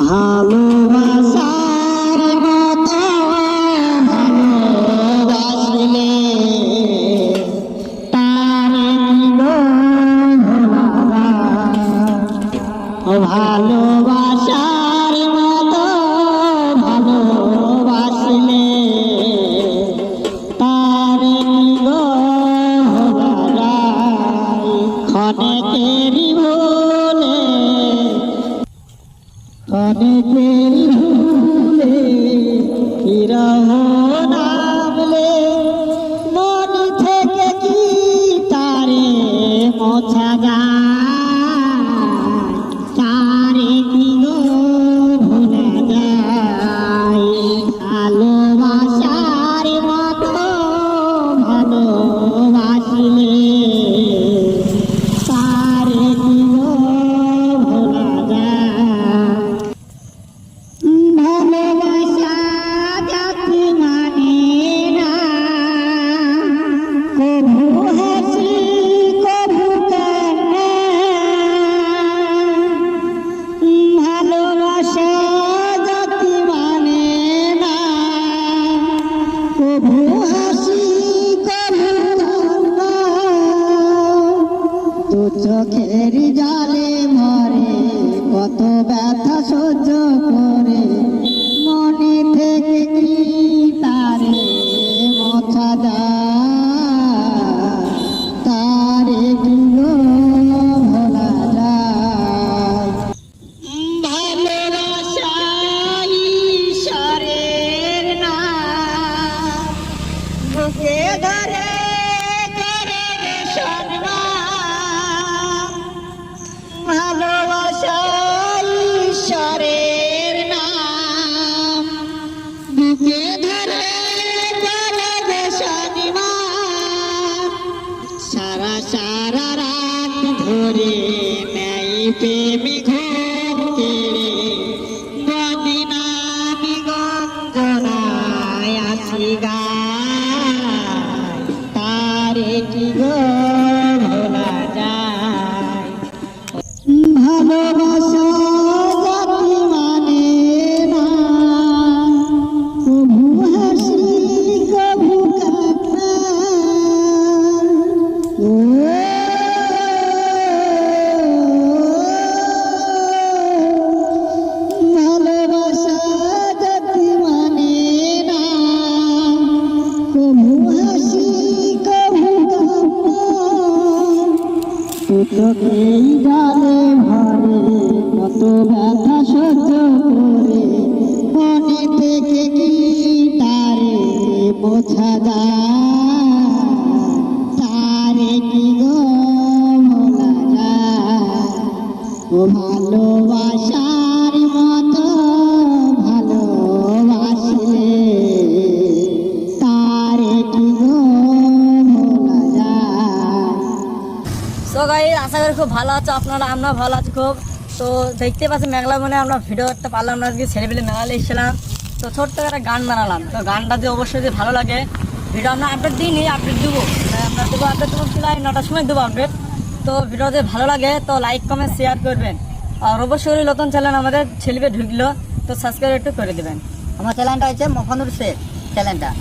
ভালোবাসার মতো ভালোবাসলে তার ভালোবাসার মতো ভালোবাসলে তার ক্ষণেকেরই ভুলে অনেকের ভুলে বিরহ নামলে মন থেকে কি তারে মোছা যায়, তারে কি গো ভোলা যায়। ভালোবাসার মতো ভালোবাসলে তারে কি গো ভোলা যায়। ভালোবাসা যাকে মানে না, কভু হাসি কভু কান্না। ভালোবাসা যাকে মানে না, কভু হাসি কভু কান্না। দু চোখের জলে মরে কত ব্যথা সহ্য করে, মনে থেকে কি তারে মোছা যায়, তারে কি গো ভোলা যায়। ভালোবাসা ঈশ্বরের নাম, বুকে ধরে করে সম্মান। ভালোবাসা ঈশ্বরের নাম, বুকে ধরে করে সম্মান। সারা সারা রাত ধরে নেই প্রেমী ঘুম কেড়ে, বদিনামি গঞ্জনায় আসি গায়, তারে কি গো ভোলা যায়। ভালোবাসা যাকে মানে না, কভু হাসি কভু কান্না। ভালোবাসা যাকে মানে না, কভু হাসি কভু কান্না। চোখেই জলে ভরে কত ব্যথা সহ্য করে, মনে থেকে কি তারে মোছা যায়, তারে কি গো ভোলা যায়। ও ভালোবাসার মতো ভালোবাসলে তারে কি গো ভোলা যায়। সো গাইস, আশা করি খুব ভালো আছো আপনারা, আমরা ভালো আছি খুব। তো দেখতে পাচ্ছি মেঘলা মনে আমরা ভিডিও করতে পারলাম না, আজকে ছেলেপেলে মেঘালে এসেছিলাম। তো ছোট্ট একটা গান বানালাম, তো গানটা দিয়ে অবশ্যই যদি ভালো লাগে, ভিডিও আমরা আপডেট দিইনি, আপডেট দেবো, আমরা দেবো আপডেট, তোমার প্রায় 9টার সময় দেবো আপডেট। তো ভিডিও যদি ভালো লাগে তো লাইক কমেন্ট শেয়ার করবেন, আর অবশ্যই নতুন চ্যানেল আমাদের ছেলেপে ঢুকলো তো সাবস্ক্রাইব একটু করে দেবেন। আমার চ্যানেলটা হচ্ছে মফানুর শেখ চ্যানেলটা।